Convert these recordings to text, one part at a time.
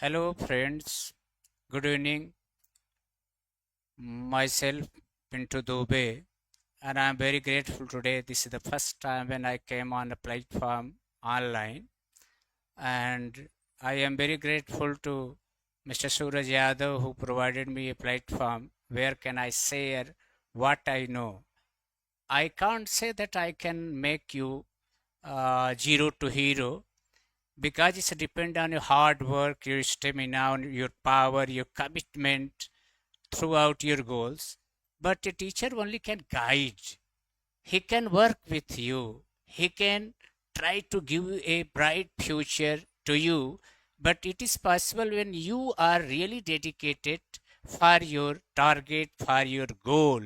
Hello, friends. Good evening. Myself, Pintu Dubey, and I'm very grateful today. This is the first time when I came on a platform online, and I am very grateful to Mr. Suraj Yadav who provided me a platform where can I share what I know. I can't say that I can make you zero to hero because it's depend on your hard work, your stamina, your power, your commitment throughout your goals. But a teacher only can guide. He can work with you. He can try to give you a bright future to you. But it is possible when you are really dedicated for your target, for your goal.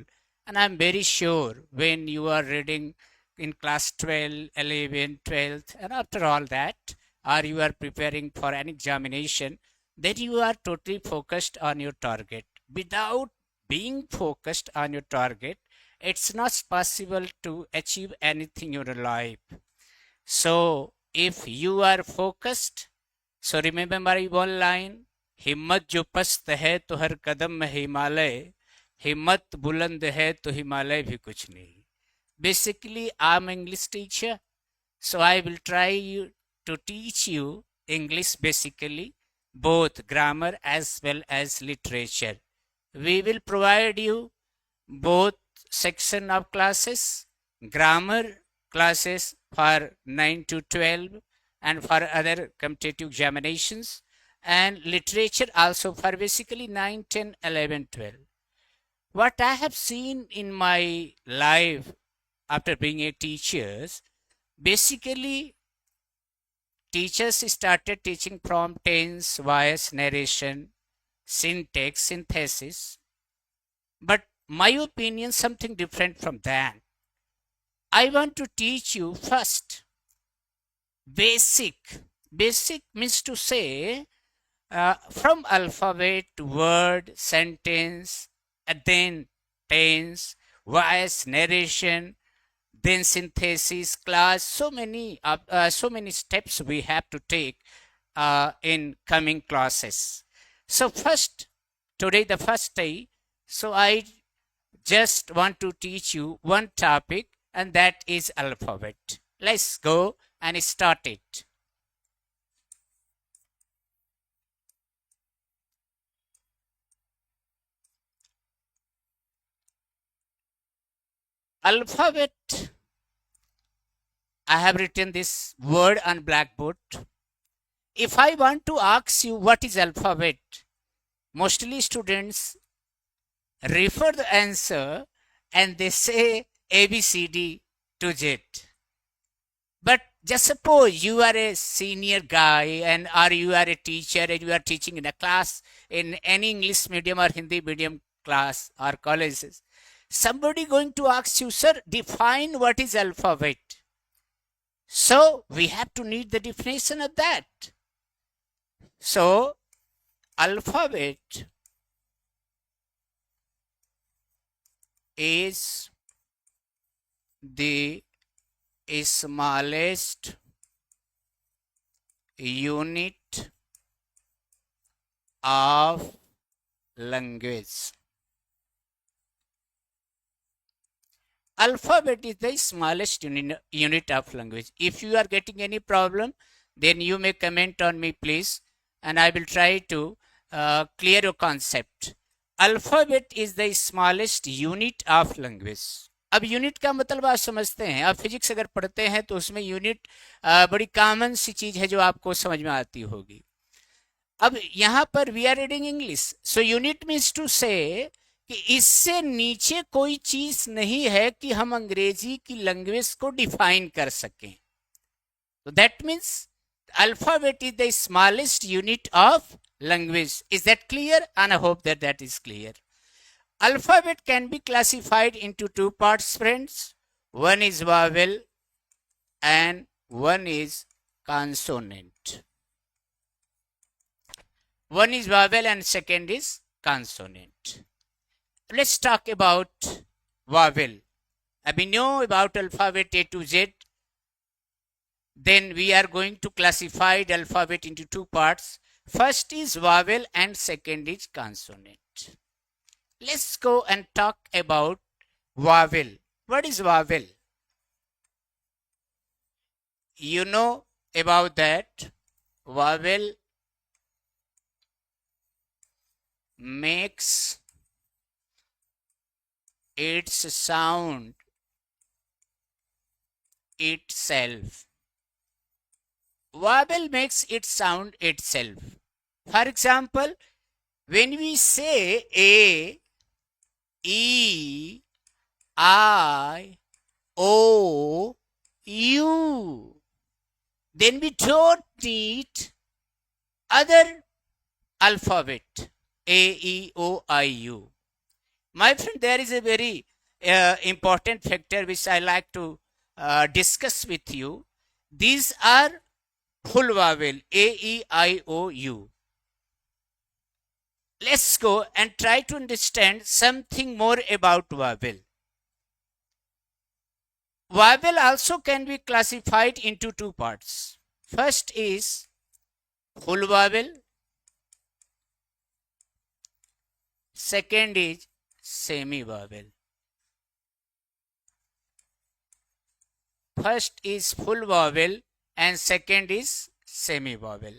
And I'm very sure when you are reading in class 12, 11, 12th, and after all that, or you are preparing for an examination, then you are totally focused on your target. Without being focused on your target, it's not possible to achieve anything in your life. So, if you are focused, so remember my one line, हिम्मत जो पस्त है तो हर कदम में हिमालय, हिम्मत बुलंद है तो हिमालय भी कुछ नहीं. Basically, I'm English teacher, so I will try to teach you English basically, both grammar as well as literature. We will provide you both section of classes, grammar classes for 9 to 12 and for other competitive examinations, and literature also for basically 9, 10, 11, 12. What I have seen in my life after being a teacher, basically teachers started teaching from tense, voice, narration, syntax, synthesis, but my opinion something different from that. I want to teach you first basic. Basic means to say from alphabet, word, sentence, and then tense, voice, narration, then synthesis, class. So many steps we have to take in coming classes. So first, today the first day. So I just want to teach you one topic, and that is alphabet. Let's go and start it. Alphabet, I have written this word on blackboard. If I want to ask you what is alphabet, mostly students refer the answer and they say A, B, C, D to Z. But just suppose you are a senior guy and or you are a teacher and you are teaching in a class in any English medium or Hindi medium class or colleges. Somebody going to ask you, sir, define what is alphabet. So we have to need the definition of that. So alphabet is the smallest unit of language. Alphabet is the smallest unit of language. If you are getting any problem, then you may comment on me, please, and I will try to clear your concept. Alphabet is the smallest unit of language. अब unit का मतलब आप समझते हैं. आप physics अगर पढ़ते हैं तो उसमें यूनिट बड़ी कॉमन सी चीज है जो आपको समझ में आती होगी. अब यहां पर we are reading English, so unit means to say कि इससे नीचे कोई चीज नहीं है कि हम अंग्रेजी की लैंग्वेज को डिफाइन कर सकें. तो that means alphabet is the smallest unit of language. Is that clear? And I hope that that is clear. Alphabet can be classified into two parts, friends. One is vowel and one is consonant. One is vowel and second is consonant. Let's talk about vowel. We know about alphabet A to Z. Then we are going to classify the alphabet into two parts. First is vowel and second is consonant. Let's go and talk about vowel. What is vowel? You know about that. Vowel makes its sound itself. Vowel makes its sound itself. For example, when we say A, E, I, O, U, then we don't need other alphabet A, E, O, I, U. My friend, there is a very important factor which I like to discuss with you. These are full vowel A, E, I, O, U. Let's go and try to understand something more about vowel. Vowel also can be classified into two parts. First is full vowel. Second is semi-vowel. First is full vowel and second is semi-vowel.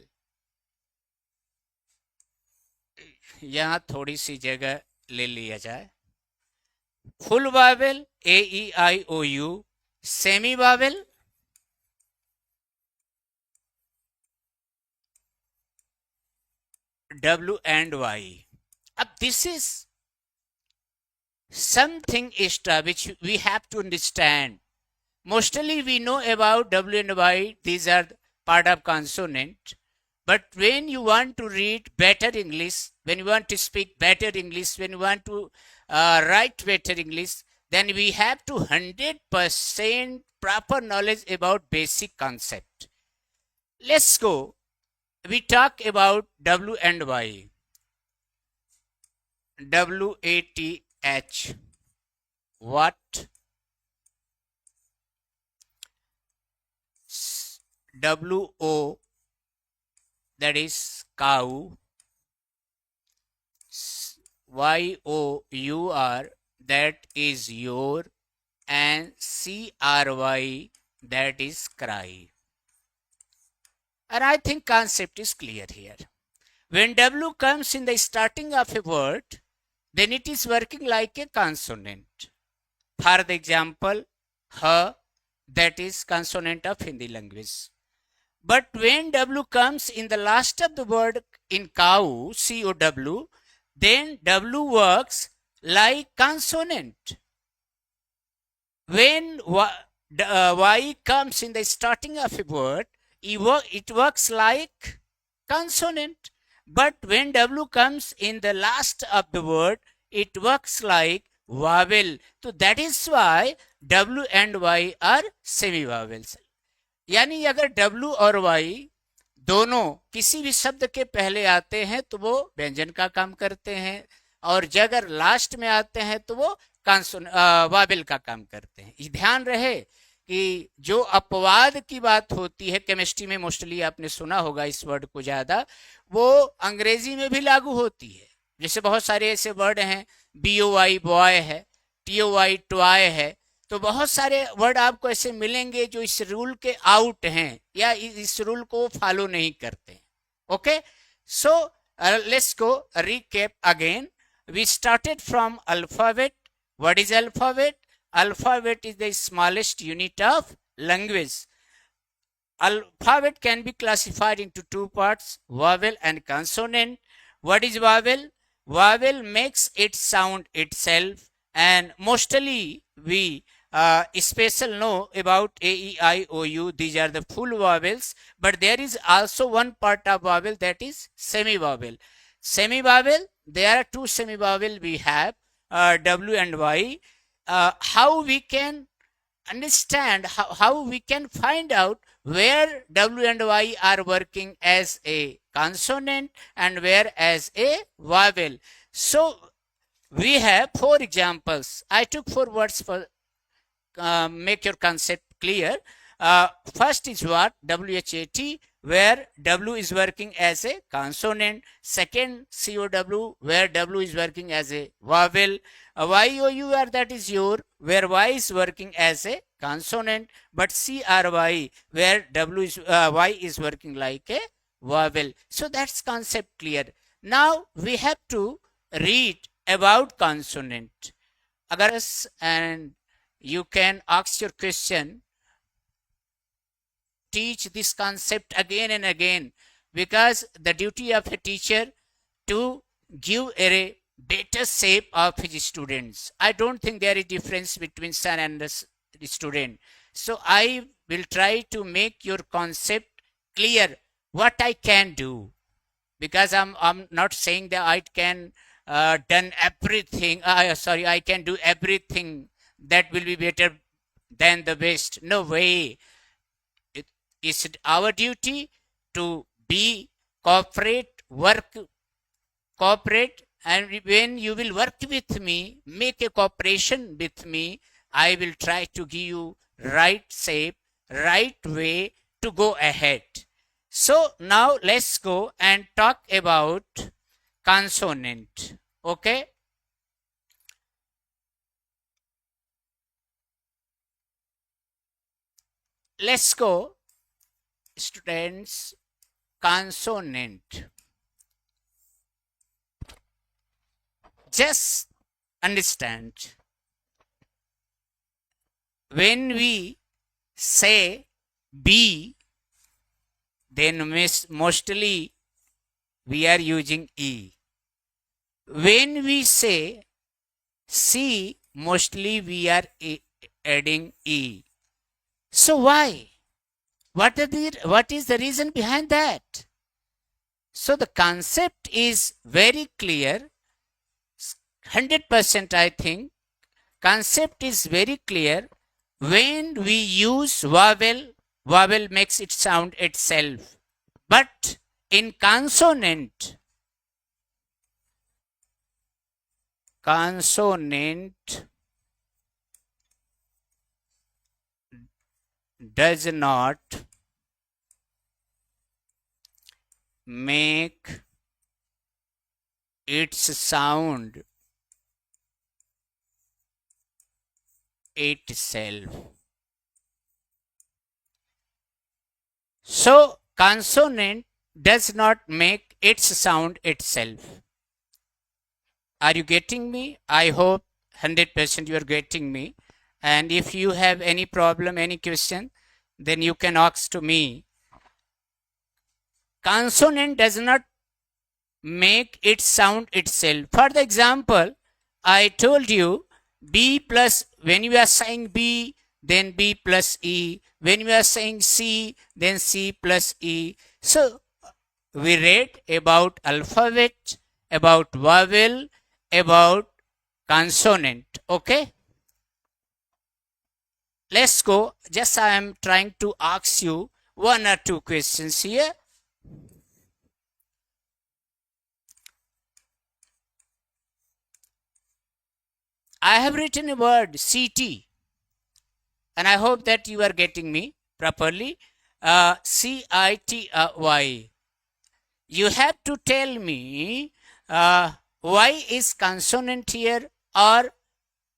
यहाँ थोड़ी सी जगह ले लिया जाए. Full vowel A, E, I, O, U. Semi-vowel W and Y. This is something extra which we have to understand. Mostly we know about W and Y, these are part of consonant. But when you want to read better English, when you want to speak better English, when you want to write better English, then we have to 100% proper knowledge about basic concept. Let's go. We talk about W and Y. W-A-T-H. What? W-O, that is cow. Y-O-U-R, that is your. And C-R-Y, that is cry. And I think concept is clear here. When W comes in the starting of a word, then it is working like a consonant. For the example, H, that is consonant of Hindi language. But when W comes in the last of the word in cow, C-O-W, then W works like consonant. When Y comes in the starting of a word, it works like consonant. But when W comes in the last of the word, it works like vowel. So that is why W and Y are semi-vowels. यानी अगर W और Y दोनों किसी भी शब्द के पहले आते हैं तो वो व्यंजन का काम करते हैं, और अगर लास्ट में आते हैं तो वो वावेल का काम करते हैं. ये ध्यान रहे कि जो अपवाद की बात होती है, केमिस्ट्री में मोस्टली आपने सुना होगा इस वर्ड को ज्यादा, वो अंग्रेजी में भी लागू होती है. जैसे बहुत सारे ऐसे वर्ड हैं, BOY बॉय है, TOY टॉय है, तो बहुत सारे वर्ड आपको ऐसे मिलेंगे जो इस रूल के आउट हैं या इस रूल को फॉलो नहीं करते. Okay, so let's go recap again. We started from alphabet. What is alphabet? Alphabet is the smallest unit of language. Alphabet can be classified into two parts, vowel and consonant. What is vowel? Vowel makes its sound itself, and mostly we special know about A, E, I, O, U. These are the full vowels, but there is also one part of vowel, that is semi-vowel. Semi-vowel, there are two semi-vowel we have, W and Y. How we can understand, how we can find out where W and Y are working as a consonant and where as a vowel. So we have 4 examples. I took 4 words for make your concept clear. First is what? WHAT, where W is working as a consonant. Second, COW, where W is working as a vowel. YOUR, that is your, where Y is working as a consonant, but CRY, where Y is working like a vowel. So that's concept clear. Now we have to read about consonant. And you can ask your question, teach this concept again and again, because the duty of a teacher to give a better shape of his students. I don't think there is difference between son and the student. So I will try to make your concept clear, what I can do, because I'm not saying that I can done everything. I can do everything that will be better than the best. No way. It is our duty to be cooperate, and when you will work with me, make a cooperation with me, I will try to give you right shape, right way to go ahead. So now let's go and talk about consonant. Okay. Let's go, students. Consonant. Just understand, when we say B, then mostly we are using E. When we say C, mostly we are adding E. So why? What is the reason behind that? So the concept is very clear. 100% I think concept is very clear. When we use vowel makes it sound itself. But in consonant does not make its sound itself. So consonant does not make its sound itself. Are you getting me? I hope 100% you are getting me. And if you have any problem, any question, then you can ask to me. Consonant does not make it sound itself. For the example, I told you B plus, when you are saying B, then B plus E. When you are saying C, then C plus E. So we read about alphabet, about vowel, about consonant. Okay. Let's go. Just I am trying to ask you one or two questions here. I have written a word CT, and I hope that you are getting me properly. CITY. You have to tell me why is consonant here or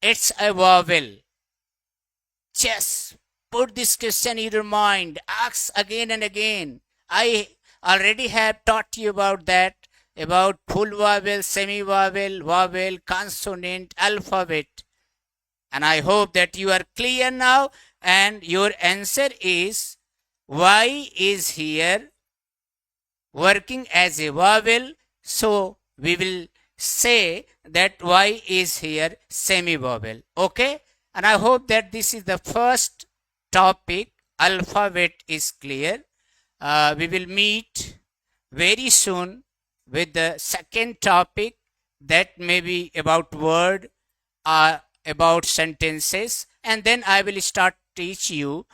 it's a vowel. Just put this question in your mind. Ask again and again. I already have taught you about that, about full vowel, semi-vowel, vowel, consonant, alphabet. And I hope that you are clear now, and your answer is Y is here working as a vowel. So we will say that Y is here semi-vowel. Okay. And I hope that this is the first topic. Alphabet is clear. We will meet very soon with the second topic, that may be about word, about sentences, and then I will start teach you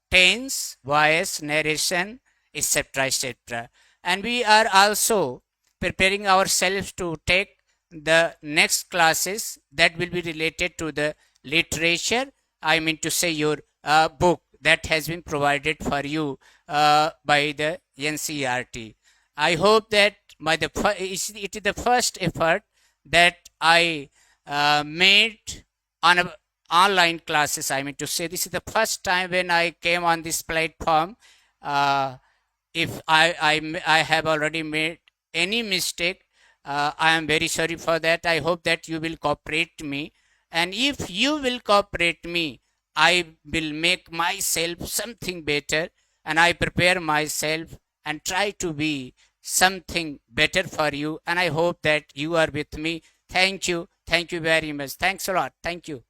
tense, voice, narration, etc., etc. And we are also preparing ourselves to take the next classes that will be related to the literature. I mean to say your book, that has been provided for you by the NCERT. I hope that it is the first effort that I made on online classes. I mean to say, this is the first time when I came on this platform. If I have already made any mistake, I am very sorry for that. I hope that you will cooperate me, and if you will cooperate me, I will make myself something better, and I prepare myself and try to be something better for you, and I hope that you are with me. Thank you very much. Thanks a lot. Thank you.